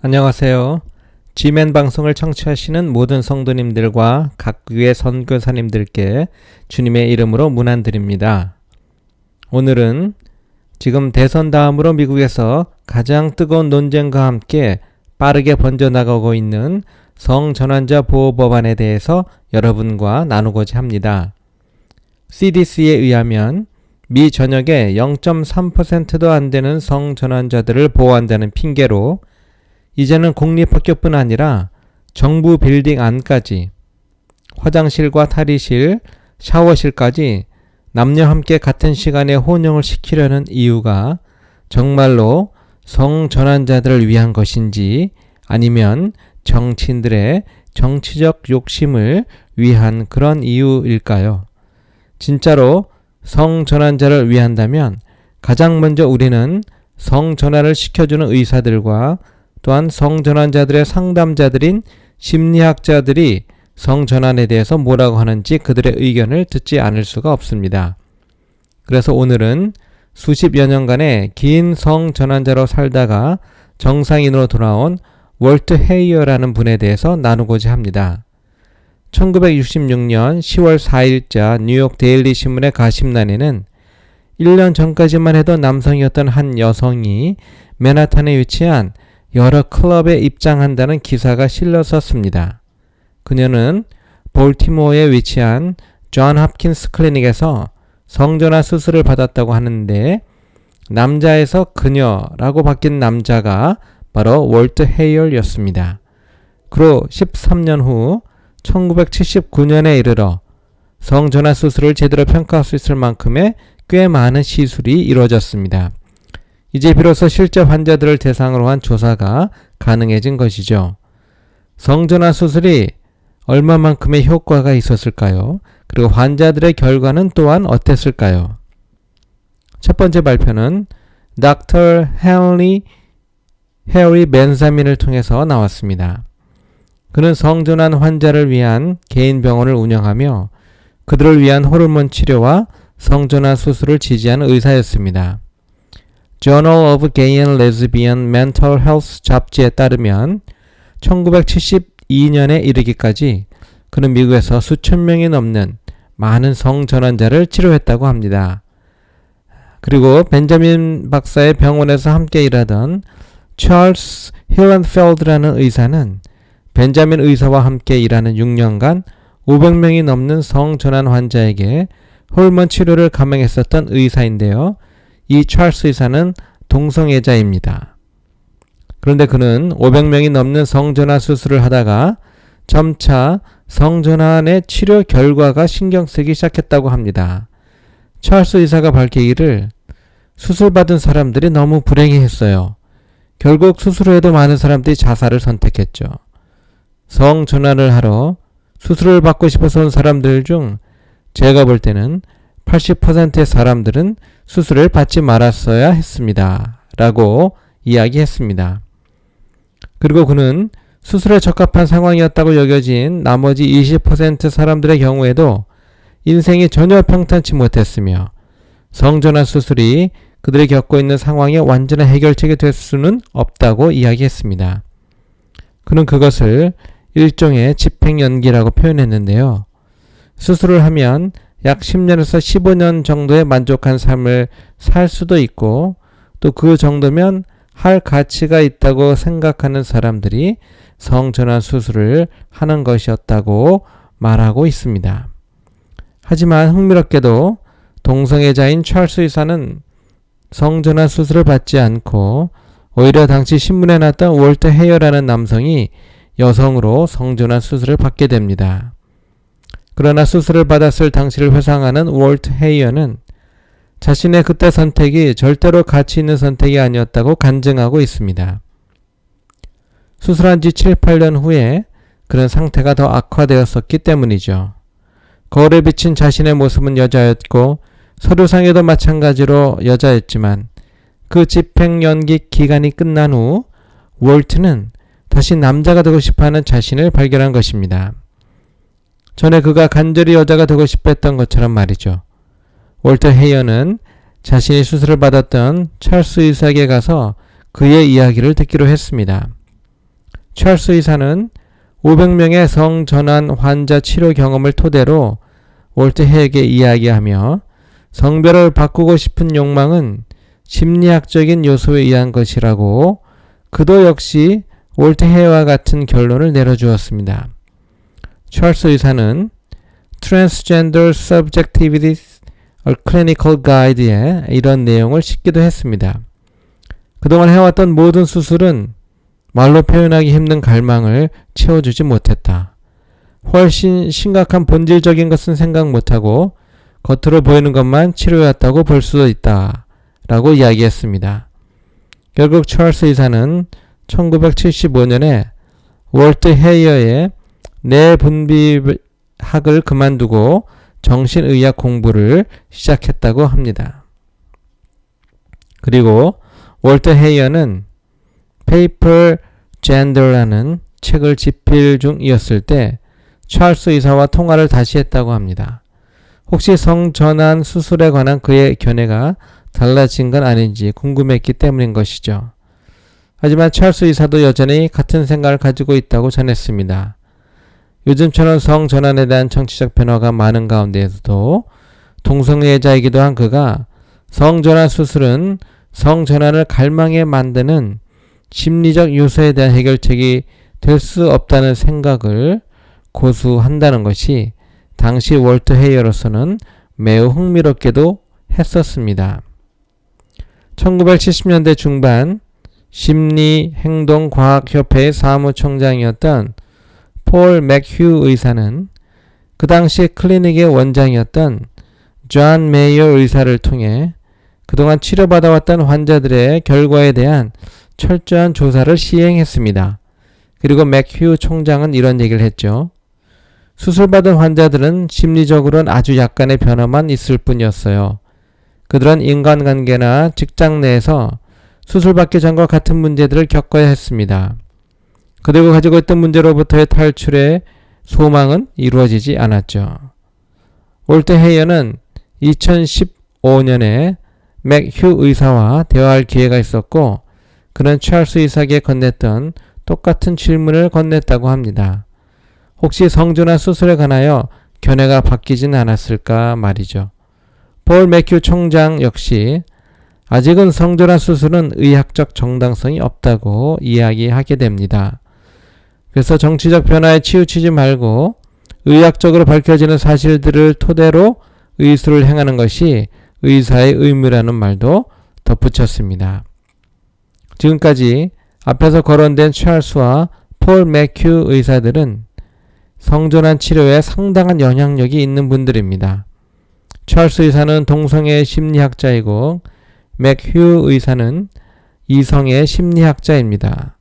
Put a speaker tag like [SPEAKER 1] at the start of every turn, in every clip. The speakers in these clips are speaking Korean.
[SPEAKER 1] 안녕하세요. 지멘 방송을 청취하시는 모든 성도님들과 각교의 선교사님들께 주님의 이름으로 문안드립니다. 오늘은 지금 대선 다음으로 미국에서 가장 뜨거운 논쟁과 함께 빠르게 번져나가고 있는 성전환자 보호 법안에 대해서 여러분과 나누고자 합니다. CDC에 의하면 미 전역의 0.3%도 안 되는 성전환자들을 보호한다는 핑계로 이제는 공립학교뿐 아니라 정부 빌딩 안까지 화장실과 탈의실, 샤워실까지 남녀 함께 같은 시간에 혼용을 시키려는 이유가 정말로 성전환자들을 위한 것인지 아니면 정치인들의 정치적 욕심을 위한 그런 이유일까요? 진짜로 성전환자를 위한다면 가장 먼저 우리는 성전환을 시켜주는 의사들과 또한 성전환자들의 상담자들인 심리학자들이 성전환에 대해서 뭐라고 하는지 그들의 의견을 듣지 않을 수가 없습니다. 그래서 오늘은 수십여 년간의 긴 성전환자로 살다가 정상인으로 돌아온 월트 헤이어라는 분에 대해서 나누고자 합니다. 1966년 10월 4일자 뉴욕 데일리 신문의 가심란에는 1년 전까지만 해도 남성이었던 한 여성이 맨하탄에 위치한 여러 클럽에 입장한다는 기사가 실렸었습니다. 그녀는 볼티모어에 위치한 존 홉킨스 클리닉에서 성전환 수술을 받았다고 하는데 남자에서 그녀라고 바뀐 남자가 바로 월트 헤이얼이었습니다. 그로 13년 후 1979년에 이르러 성전환 수술을 제대로 평가할 수 있을 만큼의 꽤 많은 시술이 이루어졌습니다. 이제 비로소 실제 환자들을 대상으로 한 조사가 가능해진 것이죠. 성전환 수술이 얼마만큼의 효과가 있었을까요? 그리고 환자들의 결과는 또한 어땠을까요? 첫 번째 발표는 Dr. 해리 벤자민을 통해서 나왔습니다. 그는 성전환 환자를 위한 개인 병원을 운영하며 그들을 위한 호르몬 치료와 성전환 수술을 지지하는 의사였습니다. Journal of Gay and Lesbian Mental Health 잡지에 따르면 1972년에 이르기까지 그는 미국에서 수천 명이 넘는 많은 성전환자를 치료했다고 합니다. 그리고 벤자민 박사의 병원에서 함께 일하던 찰스 힐런펠드라는 의사는 벤자민 의사와 함께 일하는 6년간 500명이 넘는 성전환 환자에게 호르몬 치료를 감행했었던 의사인데요. 이 찰스 의사는 동성애자입니다. 그런데 그는 500명이 넘는 성전환 수술을 하다가 점차 성전환의 치료 결과가 신경 쓰기 시작했다고 합니다. 찰스 의사가 밝히기를 수술받은 사람들이 너무 불행해했어요. 결국 수술 후에도 많은 사람들이 자살을 선택했죠. 성전환을 하러 수술을 받고 싶어서 온 사람들 중 제가 볼 때는 80%의 사람들은 수술을 받지 말았어야 했습니다. 라고 이야기했습니다. 그리고 그는 수술에 적합한 상황이었다고 여겨진 나머지 20% 사람들의 경우에도 인생이 전혀 평탄치 못했으며 성전환 수술이 그들이 겪고 있는 상황의 완전한 해결책이 될 수는 없다고 이야기했습니다. 그는 그것을 일종의 집행연기라고 표현했는데요. 수술을 하면 약 10년에서 15년 정도의 만족한 삶을 살 수도 있고 또 그 정도면 할 가치가 있다고 생각하는 사람들이 성전환 수술을 하는 것이었다고 말하고 있습니다. 하지만 흥미롭게도 동성애자인 찰스 의사는 성전환 수술을 받지 않고 오히려 당시 신문에 났던 월트 헤이어라는 남성이 여성으로 성전환 수술을 받게 됩니다. 그러나 수술을 받았을 당시를 회상하는 월트 헤이어는 자신의 그때 선택이 절대로 가치 있는 선택이 아니었다고 간증하고 있습니다. 수술한 지 7, 8년 후에 그런 상태가 더 악화되었었기 때문이죠. 거울에 비친 자신의 모습은 여자였고 서류상에도 마찬가지로 여자였지만 그 집행연기 기간이 끝난 후 월트는 다시 남자가 되고 싶어하는 자신을 발견한 것입니다. 전에 그가 간절히 여자가 되고 싶어 했던 것처럼 말이죠. 월트 헤이어는 자신이 수술을 받았던 찰스 의사에게 가서 그의 이야기를 듣기로 했습니다. 찰스 의사는 500명의 성전환 환자 치료 경험을 토대로 월트 헤이에게 이야기하며 성별을 바꾸고 싶은 욕망은 심리학적인 요소에 의한 것이라고 그도 역시 월트 헤이와 같은 결론을 내려주었습니다. 찰스 의사는 Transgender Subjectivity A Clinical Guide에 이런 내용을 싣기도 했습니다. 그동안 해왔던 모든 수술은 말로 표현하기 힘든 갈망을 채워주지 못했다. 훨씬 심각한 본질적인 것은 생각 못하고 겉으로 보이는 것만 치료였다고 볼 수도 있다 라고 이야기했습니다. 결국 찰스 의사는 1975년에 월트 헤이어의 뇌분비학을 그만두고 정신의학 공부를 시작했다고 합니다. 그리고 월트 헤이어는 Paper Gender라는 책을 집필 중이었을 때 찰스 의사와 통화를 다시 했다고 합니다. 혹시 성전환 수술에 관한 그의 견해가 달라진 건 아닌지 궁금했기 때문인 것이죠. 하지만 찰스 의사도 여전히 같은 생각을 가지고 있다고 전했습니다. 요즘처럼 성전환에 대한 정치적 변화가 많은 가운데에서도 동성애자이기도 한 그가 성전환 수술은 성전환을 갈망에 만드는 심리적 요소에 대한 해결책이 될 수 없다는 생각을 고수한다는 것이 당시 월트 헤이어로서는 매우 흥미롭게도 했었습니다. 1970년대 중반 심리행동과학협회의 사무총장이었던 폴 맥휴 의사는 그 당시 클리닉의 원장이었던 존 메이어 의사를 통해 그동안 치료받아왔던 환자들의 결과에 대한 철저한 조사를 시행했습니다. 그리고 맥휴 총장은 이런 얘기를 했죠. 수술받은 환자들은 심리적으로는 아주 약간의 변화만 있을 뿐이었어요. 그들은 인간관계나 직장 내에서 수술받기 전과 같은 문제들을 겪어야 했습니다. 그들과 가지고 있던 문제로부터의 탈출의 소망은 이루어지지 않았죠. 월트 헤이어는 2015년에 맥휴 의사와 대화할 기회가 있었고 그는 찰스 의사에게 건넸던 똑같은 질문을 건넸다고 합니다. 혹시 성전환 수술에 관하여 견해가 바뀌진 않았을까 말이죠. 폴 맥휴 총장 역시 아직은 성전환 수술은 의학적 정당성이 없다고 이야기하게 됩니다. 그래서 정치적 변화에 치우치지 말고 의학적으로 밝혀지는 사실들을 토대로 의술을 행하는 것이 의사의 의무라는 말도 덧붙였습니다. 지금까지 앞에서 거론된 찰스와 폴 맥휴 의사들은 성전환 치료에 상당한 영향력이 있는 분들입니다. 찰스 의사는 동성애 심리학자이고 맥휴 의사는 이성애 심리학자입니다.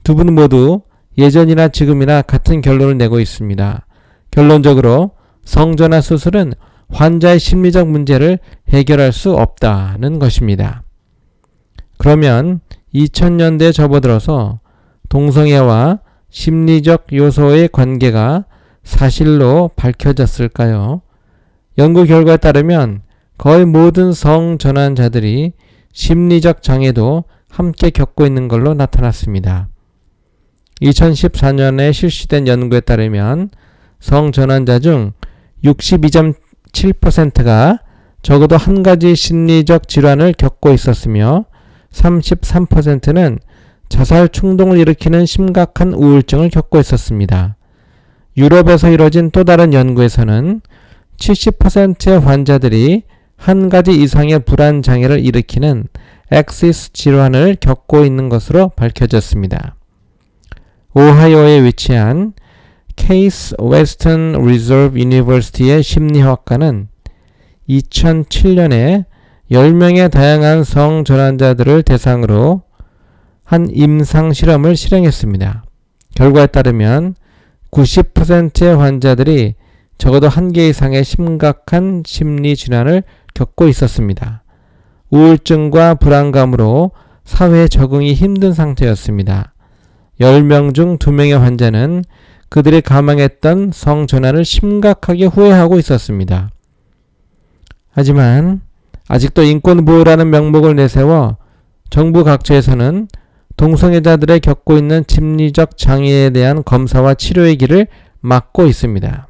[SPEAKER 1] 두 분 모두 예전이나 지금이나 같은 결론을 내고 있습니다. 결론적으로 성전환 수술은 환자의 심리적 문제를 해결할 수 없다는 것입니다. 그러면 2000년대에 접어들어서 동성애와 심리적 요소의 관계가 사실로 밝혀졌을까요? 연구 결과에 따르면 거의 모든 성전환자들이 심리적 장애도 함께 겪고 있는 걸로 나타났습니다. 2014년에 실시된 연구에 따르면 성전환자 중 62.7%가 적어도 한 가지 심리적 질환을 겪고 있었으며 33%는 자살 충동을 일으키는 심각한 우울증을 겪고 있었습니다. 유럽에서 이뤄진 또 다른 연구에서는 70%의 환자들이 한 가지 이상의 불안 장애를 일으키는 엑시스 질환을 겪고 있는 것으로 밝혀졌습니다. 오하이오에 위치한 케이스 웨스턴 리저브 유니버시티의 심리학과는 2007년에 10명의 다양한 성전환자들을 대상으로 한 임상 실험을 실행했습니다. 결과에 따르면 90%의 환자들이 적어도 한 개 이상의 심각한 심리 질환을 겪고 있었습니다. 우울증과 불안감으로 사회에 적응이 힘든 상태였습니다. 10명 중 2명의 환자는 그들이 감행했던 성전환을 심각하게 후회하고 있었습니다. 하지만 아직도 인권보호라는 명목을 내세워 정부 각처에서는 동성애자들의 겪고 있는 심리적 장애에 대한 검사와 치료의 길을 막고 있습니다.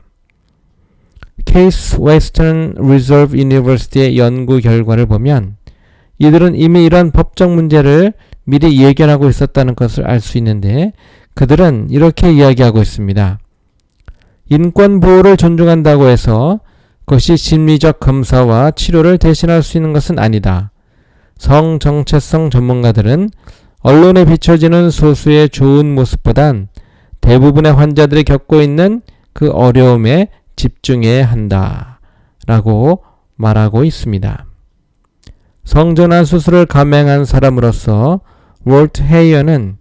[SPEAKER 1] 케이스 웨스턴 리저브 유니버시티의 연구 결과를 보면 이들은 이미 이런 법적 문제를 미리 예견하고 있었다는 것을 알 수 있는데 그들은 이렇게 이야기하고 있습니다. 인권 보호를 존중한다고 해서 그것이 심리적 검사와 치료를 대신할 수 있는 것은 아니다. 성정체성 전문가들은 언론에 비춰지는 소수의 좋은 모습보단 대부분의 환자들이 겪고 있는 그 어려움에 집중해야 한다 라고 말하고 있습니다. 성전환 수술을 감행한 사람으로서 월트 헤이어는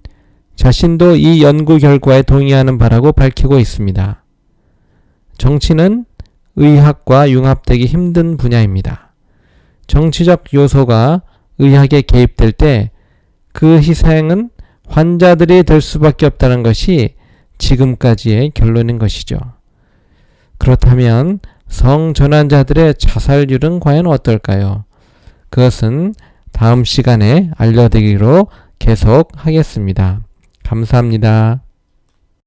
[SPEAKER 1] 자신도 이 연구 결과에 동의하는 바라고 밝히고 있습니다. 정치는 의학과 융합되기 힘든 분야입니다. 정치적 요소가 의학에 개입될 때 그 희생은 환자들이 될 수밖에 없다는 것이 지금까지의 결론인 것이죠. 그렇다면 성전환자들의 자살률은 과연 어떨까요? 그것은 다음 시간에 알려드리기로 계속하겠습니다. 감사합니다.